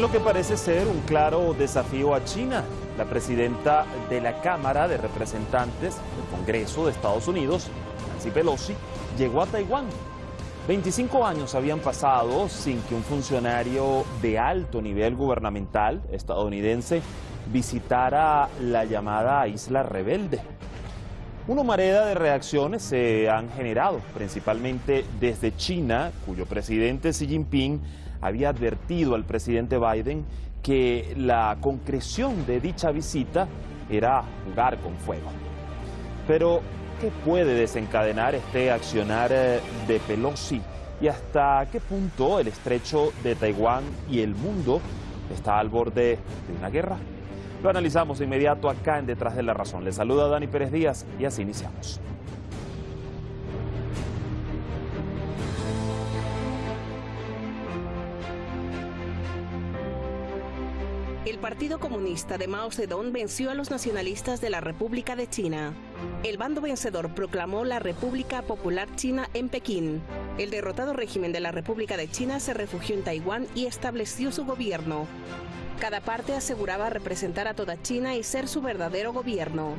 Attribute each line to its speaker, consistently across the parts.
Speaker 1: lo que parece ser un claro desafío a China. La presidenta de la Cámara de Representantes del Congreso de Estados Unidos, Nancy Pelosi, llegó a Taiwán. 25 años habían pasado sin que un funcionario de alto nivel gubernamental estadounidense visitara la llamada Isla Rebelde. Una humareda de reacciones se han generado, principalmente desde China, cuyo presidente Xi Jinping había advertido al presidente Biden que la concreción de dicha visita era jugar con fuego. Pero, ¿qué puede desencadenar este accionar de Pelosi? ¿Y hasta qué punto el estrecho de Taiwán y el mundo está al borde de una guerra? Lo analizamos de inmediato acá en Detrás de la Razón. Les saluda Dani Pérez Díaz y así iniciamos.
Speaker 2: El Partido Comunista de Mao Zedong venció a los nacionalistas de la República de China. El bando vencedor proclamó la República Popular China en Pekín. El derrotado régimen de la República de China se refugió en Taiwán y estableció su gobierno. Cada parte aseguraba representar a toda China y ser su verdadero gobierno.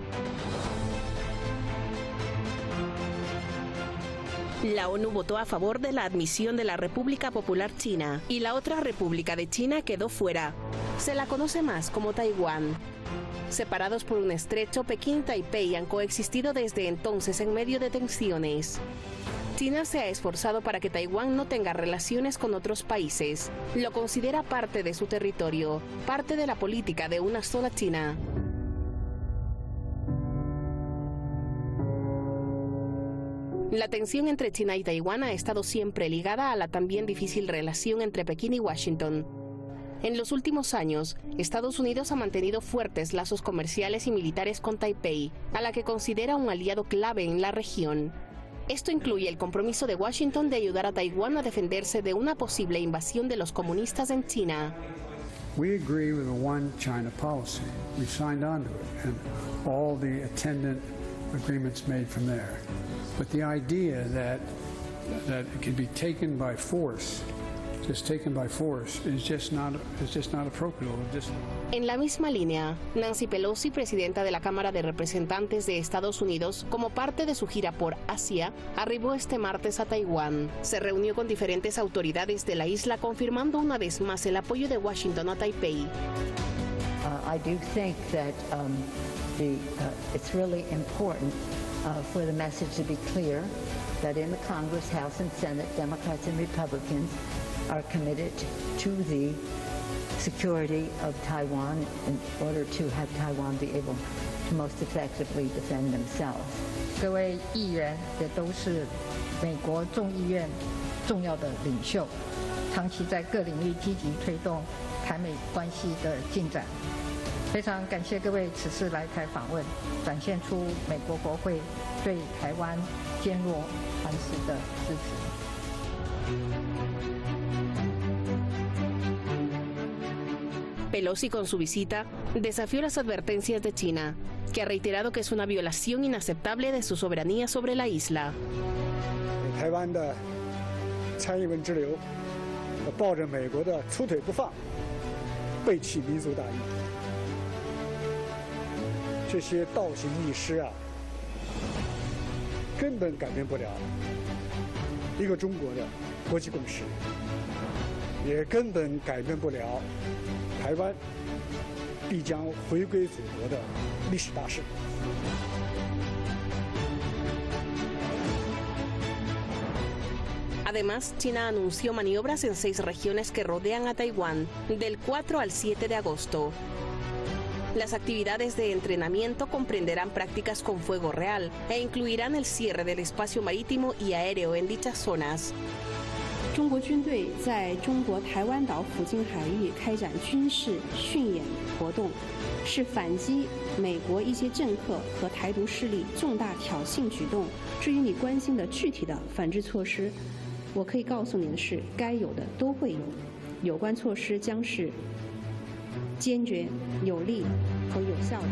Speaker 2: La ONU votó a favor de la admisión de la República Popular China y la otra República de China quedó fuera. Se la conoce más como Taiwán. Separados por un estrecho, Pekín y Taipei han coexistido desde entonces en medio de tensiones. China se ha esforzado para que Taiwán no tenga relaciones con otros países. Lo considera parte de su territorio, parte de la política de una sola China. La tensión entre China y Taiwán ha estado siempre ligada a la también difícil relación entre Pekín y Washington. En los últimos años, Estados Unidos ha mantenido fuertes lazos comerciales y militares con Taipei, a la que considera un aliado clave en la región. Esto incluye el compromiso de Washington de ayudar a Taiwán a defenderse de una posible invasión de los comunistas en China.
Speaker 3: We agree with the One China policy. We signed on to it and all the attendant agreements made from there. But the idea that it can be taken by force, just taken by force, is just not appropriate.
Speaker 2: En la misma línea, Nancy Pelosi, presidenta de la Cámara de Representantes de Estados Unidos, como parte de su gira por Asia, arribó este martes a Taiwán. Se reunió con diferentes autoridades de la isla, confirmando una vez más el apoyo de Washington a Taipei.
Speaker 4: I do think that it's really important for the message to be clear that in the Congress, House and Senate, Democrats and Republicans are committed to the security of Taiwan in order to have Taiwan be able to most effectively defend themselves.
Speaker 5: 各位议员也都是美国众议院重要的领袖，长期在各领域积极推动台美关系的进展。非常感谢各位此次来台访问，展现出美国国会对台湾坚若磐石的支持。
Speaker 2: Pelosi, con su visita, desafió las advertencias de China, que ha reiterado que es una violación inaceptable de su soberanía sobre la isla.
Speaker 6: 台湾的蔡英文之流抱着美国的粗腿不放，背弃民族大义，这些倒行逆施啊，根本改变不了一个中国的国际共识，也根本改变不了台湾必将回归祖国的历史大势。
Speaker 2: Además, China anunció maniobras en 6 regiones que rodean a Taiwán, del 4 al 7 de agosto. Las actividades de entrenamiento comprenderán prácticas con fuego real e incluirán el cierre del espacio marítimo y aéreo en dichas zonas.
Speaker 7: 中国军队在中国台湾岛附近海域开展军事训演活动，是反击美国一些政客和台独势力重大挑衅举动。至于你关心的具体的反制措施，我可以告诉你的是，该有的都会有，有关措施将是坚决、有力和有效的。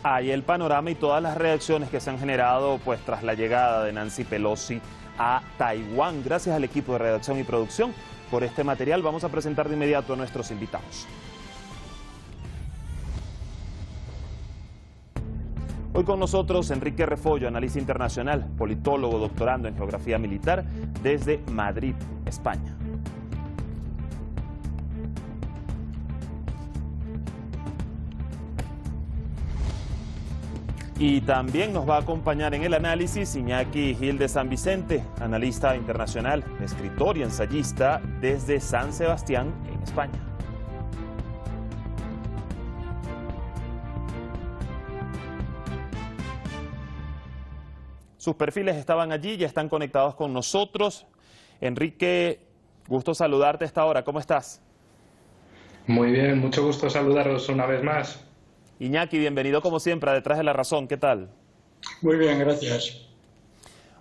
Speaker 1: Ahí el panorama y todas las reacciones que se han generado pues tras la llegada de Nancy Pelosi a Taiwán. Gracias al equipo de redacción y producción por este material. Vamos a presentar de inmediato a nuestros invitados. Hoy con nosotros Enrique Refollo, analista internacional, politólogo, doctorando en geografía militar desde Madrid, España. Y también nos va a acompañar en el análisis Iñaki Gil de San Vicente, analista internacional, escritor y ensayista desde San Sebastián, en España. Sus perfiles estaban allí, ya están conectados con nosotros. Enrique, gusto saludarte a esta hora, ¿cómo estás?
Speaker 8: Muy bien, mucho gusto saludaros una vez más.
Speaker 1: Iñaki, bienvenido como siempre a Detrás de la Razón, ¿qué tal?
Speaker 9: Muy bien, gracias.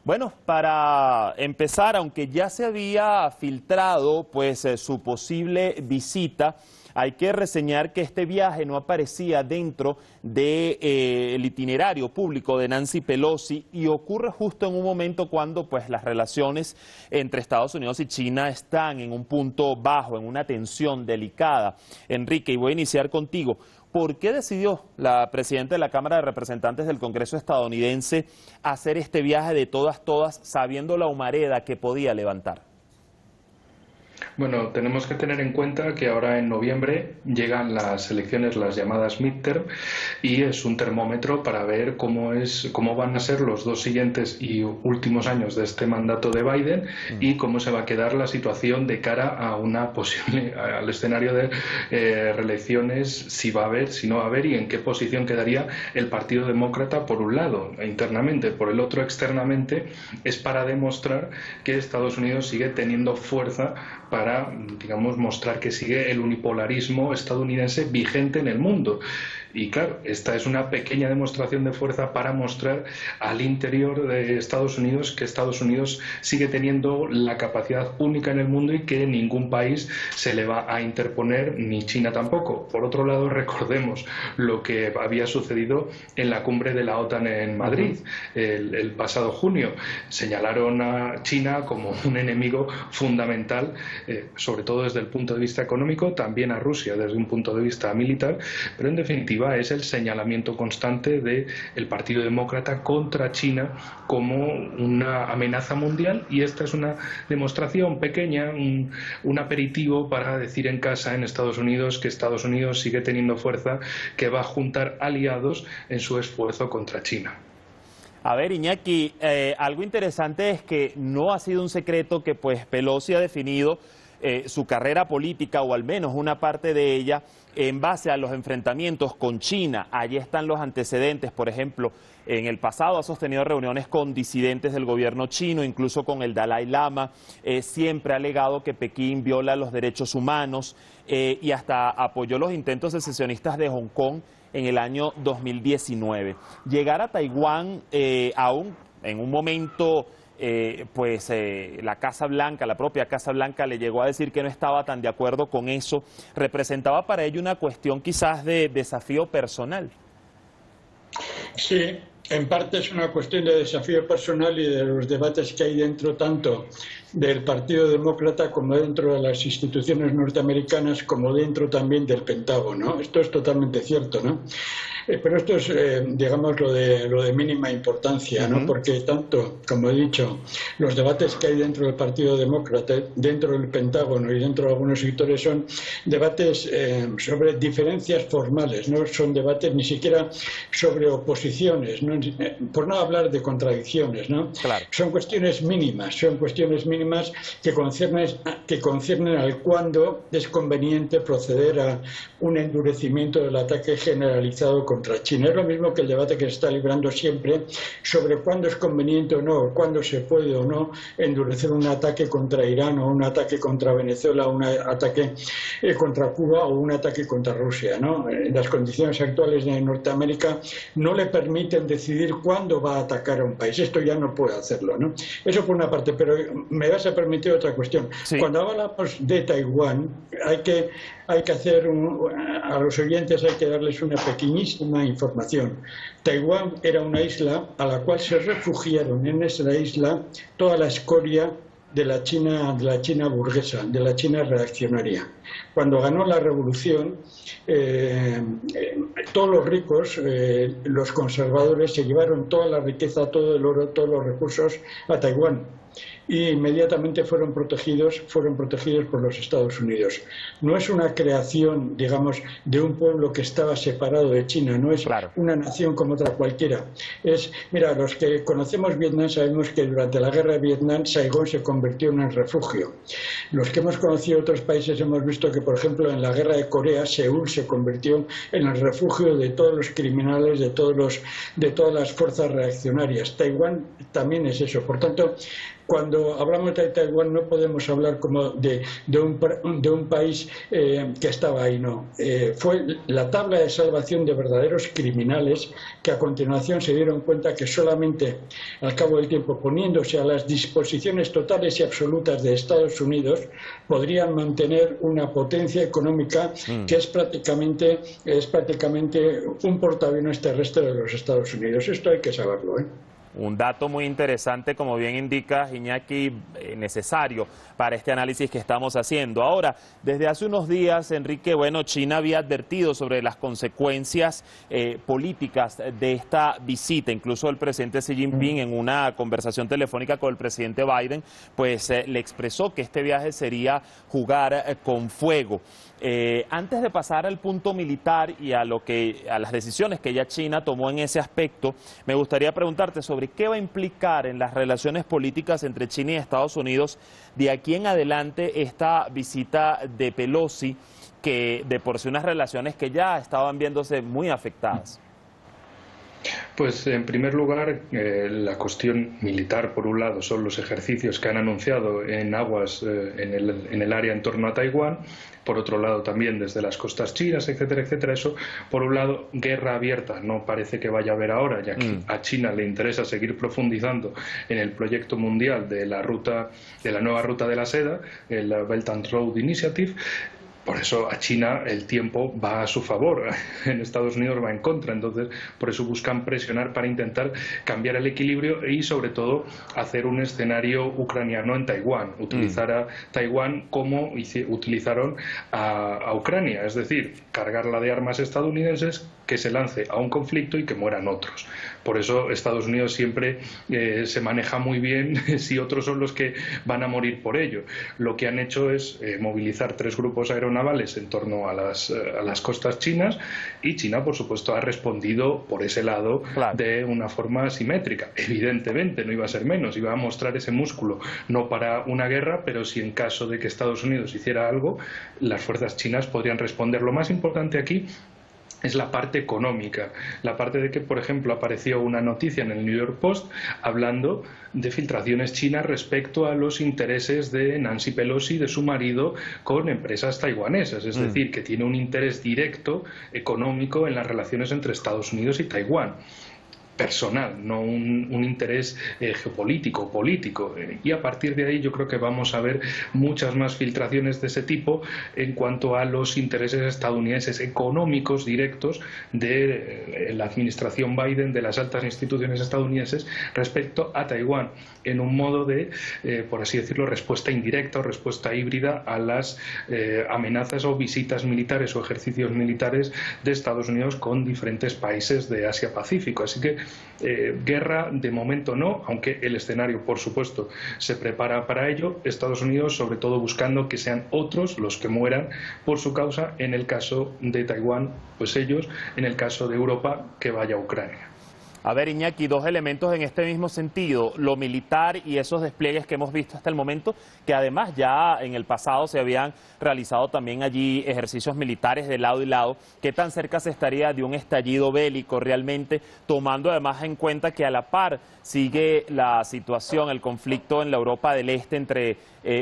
Speaker 1: Bueno, para empezar, aunque ya se había filtrado pues su posible visita, hay que reseñar que este viaje no aparecía dentro del itinerario público de Nancy Pelosi y ocurre justo en un momento cuando pues las relaciones entre Estados Unidos y China están en un punto bajo, en una tensión delicada. Enrique, y voy a iniciar contigo. ¿Por qué decidió la presidenta de la Cámara de Representantes del Congreso estadounidense hacer este viaje de todas, sabiendo la humareda que podía levantar?
Speaker 8: Bueno, tenemos que tener en cuenta que ahora en noviembre llegan las elecciones, las llamadas midterm, y es un termómetro para ver cómo van a ser los dos siguientes y últimos años de este mandato de Biden y cómo se va a quedar la situación de cara a una posible al escenario de reelecciones, si va a haber, si no va a haber, y en qué posición quedaría el Partido Demócrata por un lado internamente, por el otro externamente. Es para demostrar que Estados Unidos sigue teniendo fuerza para, digamos, mostrar que sigue el unipolarismo estadounidense vigente en el mundo. Y claro, esta es una pequeña demostración de fuerza para mostrar al interior de Estados Unidos que Estados Unidos sigue teniendo la capacidad única en el mundo y que ningún país se le va a interponer, ni China tampoco. Por otro lado, recordemos lo que había sucedido en la cumbre de la OTAN en Madrid el pasado junio. Señalaron a China como un enemigo fundamental, sobre todo desde el punto de vista económico, también a Rusia desde un punto de vista militar, pero en definitiva es el señalamiento constante del Partido Demócrata contra China como una amenaza mundial, y esta es una demostración pequeña, un aperitivo para decir en casa en Estados Unidos que Estados Unidos sigue teniendo fuerza, que va a juntar aliados en su esfuerzo contra China.
Speaker 1: A ver, Iñaki, algo interesante es que no ha sido un secreto que pues Pelosi ha definido su carrera política, o al menos una parte de ella, en base a los enfrentamientos con China. Allí están los antecedentes. Por ejemplo, en el pasado ha sostenido reuniones con disidentes del gobierno chino, incluso con el Dalai Lama. Siempre ha alegado que Pekín viola los derechos humanos y hasta apoyó los intentos secesionistas de Hong Kong en el año 2019. Llegar a Taiwán aún en un momento... la Casa Blanca, la propia Casa Blanca le llegó a decir que no estaba tan de acuerdo con eso. ¿Representaba para ello una cuestión quizás de desafío personal?
Speaker 9: Sí, en parte es una cuestión de desafío personal y de los debates que hay dentro tanto del Partido Demócrata como dentro de las instituciones norteamericanas, como dentro también del Pentágono, ¿no? Esto es totalmente cierto, ¿no? Pero esto es, digamos, lo de mínima importancia, ¿no? Porque tanto, como he dicho, los debates que hay dentro del Partido Demócrata, dentro del Pentágono y dentro de algunos sectores son debates sobre diferencias formales, no son debates ni siquiera sobre oposiciones, ¿no? Por no hablar de contradicciones, ¿no? Claro. Son cuestiones mínimas que conciernen al cuándo es conveniente proceder a un endurecimiento del ataque generalizado contra China. Es lo mismo que el debate que se está librando siempre sobre cuándo es conveniente o no, cuándo se puede o no endurecer un ataque contra Irán o un ataque contra Venezuela, un ataque contra Cuba o un ataque contra Rusia, ¿no? Las condiciones actuales de Norteamérica no le permiten decidir cuándo va a atacar a un país. Esto ya no puede hacerlo, ¿no? Eso por una parte, pero me me vas a permitir otra cuestión.
Speaker 1: Sí.
Speaker 9: Cuando hablamos de Taiwán, hay que hacer a los oyentes hay que darles una pequeñísima información. Taiwán era una isla a la cual se refugiaron en esa isla toda la escoria de la China burguesa, de la China reaccionaria. Cuando ganó la revolución, todos los ricos, los conservadores, se llevaron toda la riqueza, todo el oro, todos los recursos a Taiwán. Y inmediatamente fueron protegidos por los Estados Unidos. No es una creación, digamos, de un pueblo que estaba separado de China, no es una nación como otra cualquiera. Mira, los que conocemos Vietnam sabemos que durante la guerra de Vietnam Saigón se convirtió en un refugio. Los que hemos conocido otros países hemos visto que, por ejemplo, en la guerra de Corea, Seúl se convirtió en el refugio de todos los criminales, de todas las fuerzas reaccionarias. Taiwán también es eso. Por tanto, cuando hablamos de Taiwán no podemos hablar como de un país que estaba ahí, no. Fue la tabla de salvación de verdaderos criminales que a continuación se dieron cuenta que solamente al cabo del tiempo, poniéndose a las disposiciones totales y absolutas de Estados Unidos, podrían mantener una potencia económica que es prácticamente un portaaviones terrestre de los Estados Unidos. Esto hay que saberlo, ¿eh?
Speaker 1: Un dato muy interesante, como bien indica Iñaki, necesario para este análisis que estamos haciendo. Ahora, desde hace unos días, Enrique, bueno, China había advertido sobre las consecuencias políticas de esta visita. Incluso el presidente Xi Jinping, en una conversación telefónica con el presidente Biden, pues le expresó que este viaje sería jugar con fuego. Antes de pasar al punto militar y a las decisiones que ya China tomó en ese aspecto, me gustaría preguntarte sobre qué va a implicar en las relaciones políticas entre China y Estados Unidos de aquí en adelante esta visita de Pelosi, que de por sí unas relaciones que ya estaban viéndose muy afectadas.
Speaker 8: Pues en primer lugar, la cuestión militar, por un lado, son los ejercicios que han anunciado en aguas en el área en torno a Taiwán. Por otro lado, también desde las costas chinas, etcétera, etcétera. Eso, por un lado, guerra abierta no parece que vaya a haber ahora, ya que a China le interesa seguir profundizando en el proyecto mundial de la nueva ruta de la seda, el Belt and Road Initiative. Por eso a China el tiempo va a su favor, en Estados Unidos va en contra, entonces por eso buscan presionar para intentar cambiar el equilibrio y sobre todo hacer un escenario ucraniano en Taiwán, utilizar a Taiwán como utilizaron a Ucrania, es decir, cargarla de armas estadounidenses, que se lance a un conflicto y que mueran otros. Por eso Estados Unidos siempre se maneja muy bien si otros son los que van a morir por ello. Lo que han hecho es movilizar 3 grupos aeronavales en torno a las costas chinas, y China, por supuesto, ha respondido por ese lado de una forma simétrica. Evidentemente no iba a ser menos, iba a mostrar ese músculo, no para una guerra, pero si en caso de que Estados Unidos hiciera algo, las fuerzas chinas podrían responder. Lo más importante aquí es la parte económica, la parte de que, por ejemplo, apareció una noticia en el New York Post hablando de filtraciones chinas respecto a los intereses de Nancy Pelosi y de su marido con empresas taiwanesas, es decir, que tiene un interés directo económico en las relaciones entre Estados Unidos y Taiwán. Personal, no un interés geopolítico o político, y a partir de ahí yo creo que vamos a ver muchas más filtraciones de ese tipo en cuanto a los intereses estadounidenses económicos directos de la administración Biden, de las altas instituciones estadounidenses respecto a Taiwán, en un modo de, por así decirlo, respuesta indirecta o respuesta híbrida a las amenazas o visitas militares o ejercicios militares de Estados Unidos con diferentes países de Asia-Pacífico. Así que guerra de momento no, aunque el escenario, por supuesto, se prepara para ello. Estados Unidos, sobre todo, buscando que sean otros los que mueran por su causa. En el caso de Taiwán, pues ellos; en el caso de Europa, que vaya a Ucrania.
Speaker 1: A ver, Iñaki, 2 elementos en este mismo sentido, lo militar y esos despliegues que hemos visto hasta el momento, que además ya en el pasado se habían realizado también allí ejercicios militares de lado y lado. ¿Qué tan cerca se estaría de un estallido bélico realmente, tomando además en cuenta que a la par sigue la situación, el conflicto en la Europa del Este entre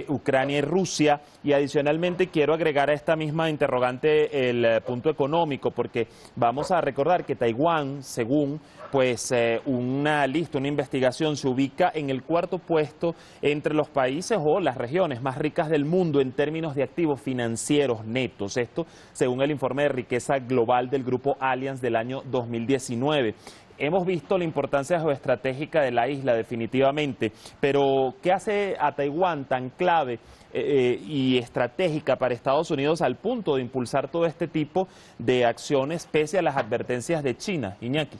Speaker 1: Ucrania y Rusia? Y adicionalmente quiero agregar a esta misma interrogante el punto económico, porque vamos a recordar que Taiwán, según pues pues una lista, una investigación, se ubica en el 4º puesto entre los países o las regiones más ricas del mundo en términos de activos financieros netos. Esto según el informe de riqueza global del Grupo Allianz del año 2019. Hemos visto la importancia geoestratégica de la isla definitivamente, pero ¿qué hace a Taiwán tan clave y estratégica para Estados Unidos al punto de impulsar todo este tipo de acciones pese a las advertencias de China? Iñaki.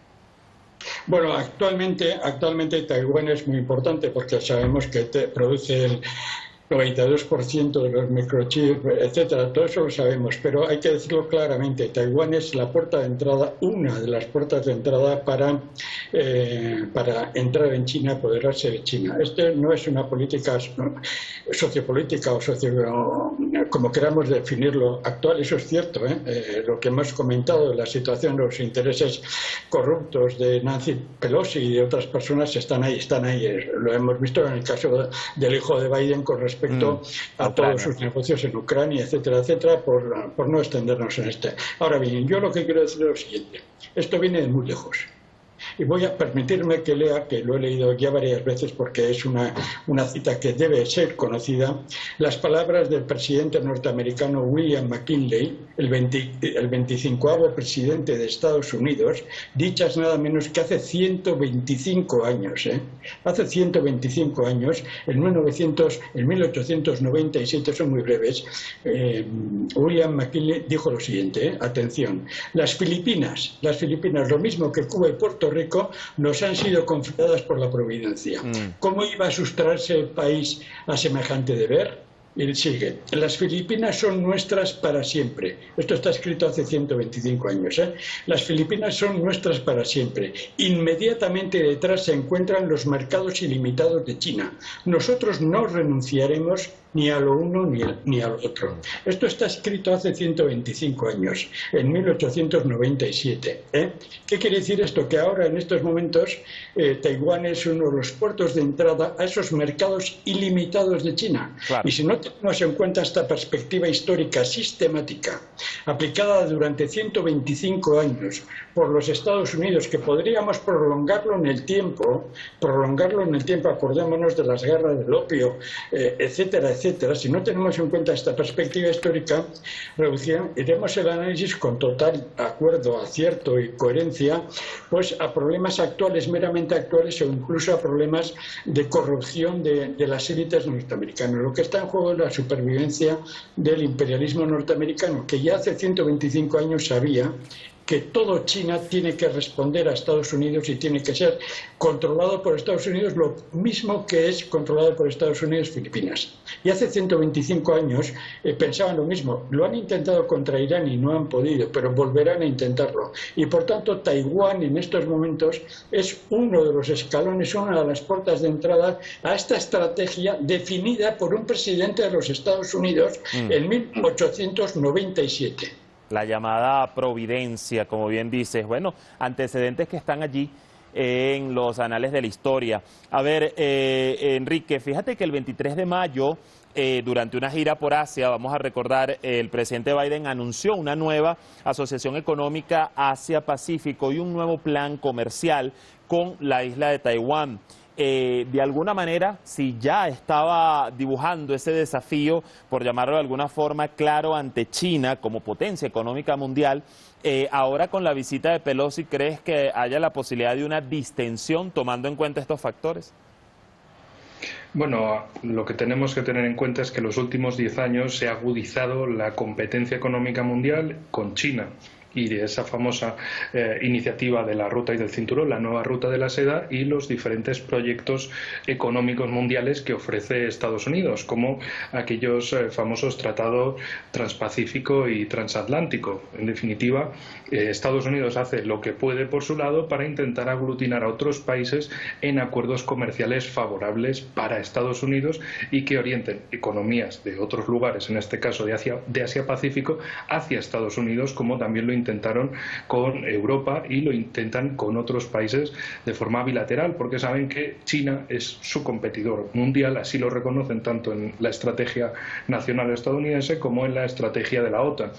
Speaker 9: Bueno, actualmente Taiwán es muy importante porque sabemos que produce el 92% de los microchips, etcétera, todo eso lo sabemos, pero hay que decirlo claramente, Taiwán es la puerta de entrada, una de las puertas de entrada para entrar en China, apoderarse de China. Esto no es una política sociopolítica o como queramos definirlo actual, eso es cierto, lo que hemos comentado, la situación, los intereses corruptos de Nancy Pelosi y de otras personas están ahí, lo hemos visto en el caso del hijo de Biden con respecto a todos sus negocios en Ucrania, etcétera, etcétera, por no extendernos en este. Ahora bien, yo lo que quiero decir es lo siguiente, esto viene de muy lejos. Y voy a permitirme que lea, que lo he leído ya varias veces porque es una cita que debe ser conocida, las palabras del presidente norteamericano William McKinley, el 25º presidente de Estados Unidos, dichas nada menos que hace 125 años. Hace 125 años, en 1897, son muy breves, William McKinley dijo lo siguiente, atención, las Filipinas, lo mismo que Cuba y Puerto Rico, nos han sido confiadas por la providencia. ¿Cómo iba a sustraerse el país a semejante deber? Y sigue, las Filipinas son nuestras para siempre. Esto está escrito hace 125 años. Las Filipinas son nuestras para siempre. Inmediatamente detrás se encuentran los mercados ilimitados de China. Nosotros no renunciaremos ni a lo uno ni a lo otro. Esto está escrito hace 125 años, en 1897. ¿Qué quiere decir esto? Que ahora, en estos momentos, Taiwán es uno de los puertos de entrada a esos mercados ilimitados de China. Claro. Y si no tenemos en cuenta esta perspectiva histórica sistemática, aplicada durante 125 años por los Estados Unidos, que podríamos prolongarlo en el tiempo, acordémonos de las guerras del opio, etcétera, etcétera. Si no tenemos en cuenta esta perspectiva histórica, iremos el análisis con total acuerdo, acierto y coherencia, pues a problemas actuales, meramente actuales, o incluso a problemas de corrupción de las élites norteamericanas. Lo que está en juego es la supervivencia del imperialismo norteamericano, que ya hace 125 años sabía que todo China tiene que responder a Estados Unidos y tiene que ser controlado por Estados Unidos, lo mismo que es controlado por Estados Unidos Filipinas. Y hace 125 años pensaban lo mismo. Lo han intentado contra Irán y no han podido, pero volverán a intentarlo. Y por tanto, Taiwán en estos momentos es uno de los escalones, una de las puertas de entrada a esta estrategia definida por un presidente de los Estados Unidos en 1897.
Speaker 1: La llamada providencia, como bien dices, bueno, antecedentes que están allí en los anales de la historia. A ver, Enrique, fíjate que el 23 de mayo, durante una gira por Asia, vamos a recordar, el presidente Biden anunció una nueva asociación económica Asia-Pacífico y un nuevo plan comercial con la isla de Taiwán. De alguna manera, si ya estaba dibujando ese desafío, por llamarlo de alguna forma, claro ante China como potencia económica mundial, ahora con la visita de Pelosi, ¿crees que haya la posibilidad de una distensión tomando en cuenta estos factores?
Speaker 8: Bueno, lo que tenemos que tener en cuenta es que en los últimos 10 años se ha agudizado la competencia económica mundial con China. Y de esa famosa iniciativa de la Ruta y del Cinturón, la nueva Ruta de la Seda, y los diferentes proyectos económicos mundiales que ofrece Estados Unidos, como aquellos famosos tratados transpacífico y transatlántico. En definitiva, Estados Unidos hace lo que puede por su lado para intentar aglutinar a otros países en acuerdos comerciales favorables para Estados Unidos y que orienten economías de otros lugares, en este caso de Asia-Pacífico, hacia Estados Unidos, como también lo intenta intentaron con Europa y lo intentan con otros países de forma bilateral, porque saben que China es su competidor mundial, así lo reconocen tanto en la estrategia nacional estadounidense como en la estrategia de la OTAN.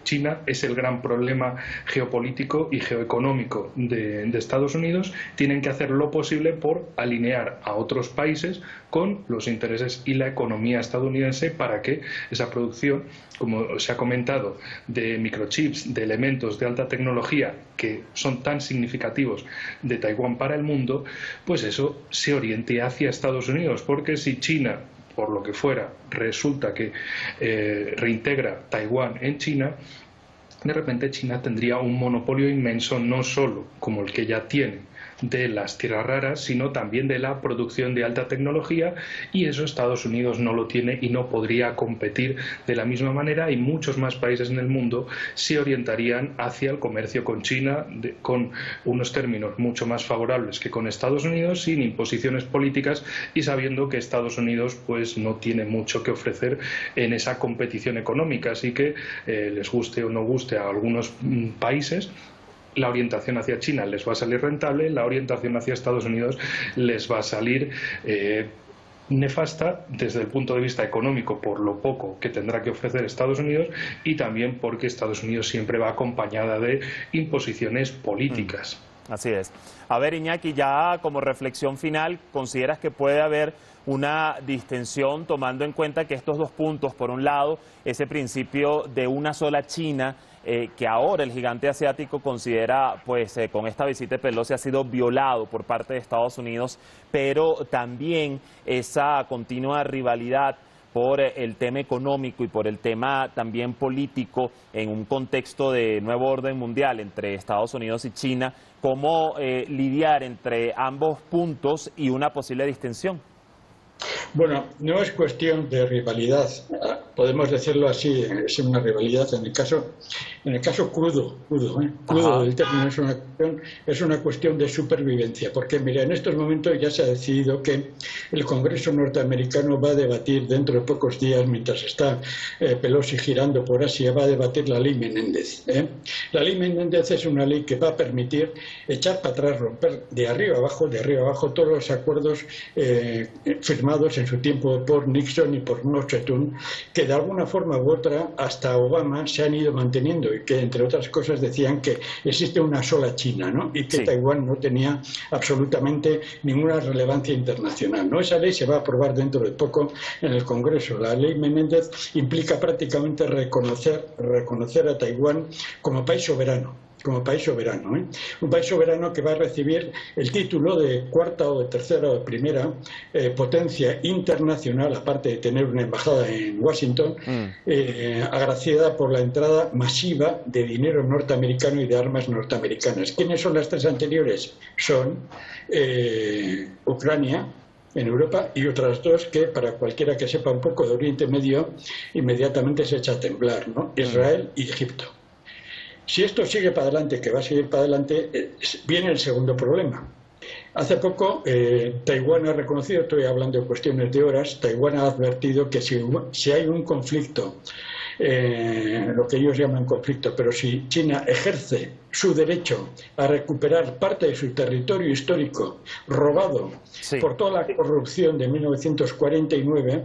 Speaker 8: China es el gran problema geopolítico y geoeconómico de Estados Unidos. Tienen que hacer lo posible por alinear a otros países con los intereses y la economía estadounidense para que esa producción, como se ha comentado, de microchips, de elementos de alta tecnología que son tan significativos de Taiwán para el mundo, pues eso se oriente hacia Estados Unidos, porque si China, por lo que fuera, resulta que reintegra Taiwán en China, de repente China tendría un monopolio inmenso, no solo como el que ya tiene de las tierras raras, sino también de la producción de alta tecnología, y eso Estados Unidos no lo tiene y no podría competir de la misma manera, y muchos más países en el mundo se orientarían hacia el comercio con China con unos términos mucho más favorables que con Estados Unidos, sin imposiciones políticas y sabiendo que Estados Unidos pues no tiene mucho que ofrecer en esa competición económica. Así que les guste o no guste a algunos países, la orientación hacia China les va a salir rentable, la orientación hacia Estados Unidos les va a salir nefasta desde el punto de vista económico, por lo poco que tendrá que ofrecer Estados Unidos, y también porque Estados Unidos siempre va acompañada de imposiciones políticas.
Speaker 1: Así es. A ver, Iñaki, ya como reflexión final, ¿consideras que puede haber una distensión tomando en cuenta que estos dos puntos, por un lado, ese principio de una sola China, que ahora el gigante asiático considera, pues con esta visita de Pelosi ha sido violado por parte de Estados Unidos, pero también esa continua rivalidad por el tema económico y por el tema también político en un contexto de nuevo orden mundial entre Estados Unidos y China? ¿Cómo lidiar entre ambos puntos y una posible distensión?
Speaker 9: Bueno, no es cuestión de rivalidad, podemos decirlo así, es una rivalidad en el caso crudo del término, es una cuestión de supervivencia, porque mira, en estos momentos ya se ha decidido que el Congreso norteamericano va a debatir dentro de pocos días, mientras está Pelosi girando por Asia, va a debatir la ley Menéndez. La ley Menéndez es una ley que va a permitir echar para atrás, romper de arriba abajo todos los acuerdos firmados en su tiempo por Nixon y por Mao Zedong, que de alguna forma u otra hasta Obama se han ido manteniendo, y que entre otras cosas decían que existe una sola China, ¿no? Y que sí, Taiwán no tenía absolutamente ninguna relevancia internacional, ¿no? Esa ley se va a aprobar dentro de poco en el Congreso. La ley Menéndez implica prácticamente reconocer a Taiwán como país soberano. Un país soberano que va a recibir el título de cuarta o de tercera o de primera potencia internacional, aparte de tener una embajada en Washington, agraciada por la entrada masiva de dinero norteamericano y de armas norteamericanas. ¿Quiénes son las tres anteriores? Son Ucrania en Europa y otras dos que, para cualquiera que sepa un poco de Oriente Medio, inmediatamente se echa a temblar, ¿no? Israel y Egipto. Si esto sigue para adelante, que va a seguir para adelante, viene el segundo problema. Hace poco Taiwán ha reconocido, estoy hablando de cuestiones de horas, Taiwán ha advertido que si hay un conflicto, lo que ellos llaman conflicto, pero si China ejerce su derecho a recuperar parte de su territorio histórico robado por toda la corrupción de 1949,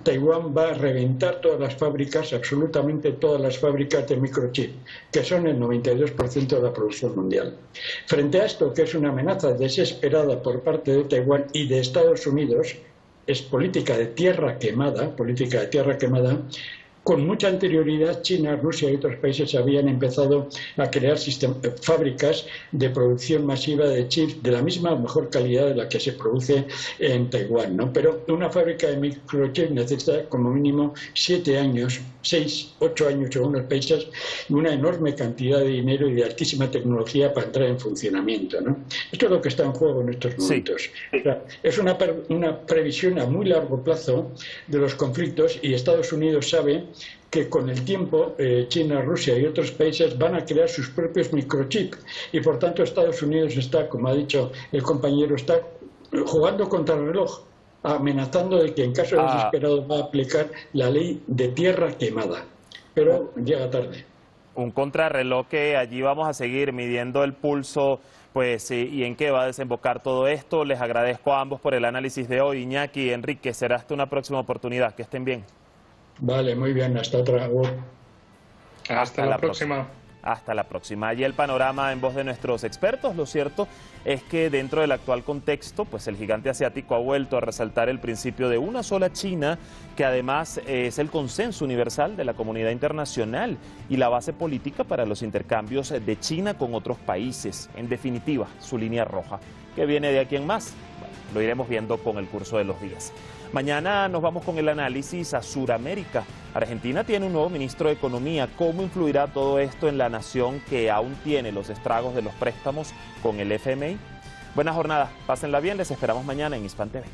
Speaker 9: Taiwán va a reventar todas las fábricas, absolutamente todas las fábricas de microchip, que son el 92% de la producción mundial. Frente a esto, que es una amenaza desesperada por parte de Taiwán y de Estados Unidos, es política de tierra quemada, con mucha anterioridad China, Rusia y otros países habían empezado a crear fábricas de producción masiva de chips de la misma o mejor calidad de la que se produce en Taiwán, ¿no? Pero una fábrica de microchips necesita como mínimo 7 años, 6, 8 años según los países, y una enorme cantidad de dinero y de altísima tecnología para entrar en funcionamiento, ¿no? Esto es lo que está en juego en estos momentos. O sea, es una previsión a muy largo plazo de los conflictos, y Estados Unidos sabe que con el tiempo China, Rusia y otros países van a crear sus propios microchips, y por tanto Estados Unidos está, como ha dicho el compañero, está jugando contra el reloj, amenazando de que en caso desesperado va a aplicar la ley de tierra quemada, pero llega tarde.
Speaker 1: Un contrarreloj que allí vamos a seguir midiendo el pulso, pues, y en qué va a desembocar todo esto. Les agradezco a ambos por el análisis de hoy. Iñaki, Enrique, será hasta una próxima oportunidad. Que estén bien.
Speaker 9: Vale, muy bien, hasta otra.
Speaker 8: Hasta la próxima.
Speaker 1: Hasta la próxima. Y el panorama en voz de nuestros expertos. Lo cierto es que dentro del actual contexto, pues el gigante asiático ha vuelto a resaltar el principio de una sola China, que además es el consenso universal de la comunidad internacional y la base política para los intercambios de China con otros países. En definitiva, su línea roja. ¿Qué viene de aquí en más? Bueno, lo iremos viendo con el curso de los días. Mañana nos vamos con el análisis a Suramérica. Argentina tiene un nuevo ministro de Economía. ¿Cómo influirá todo esto en la nación que aún tiene los estragos de los préstamos con el FMI? Buena jornada, pásenla bien, les esperamos mañana en Hispan TV.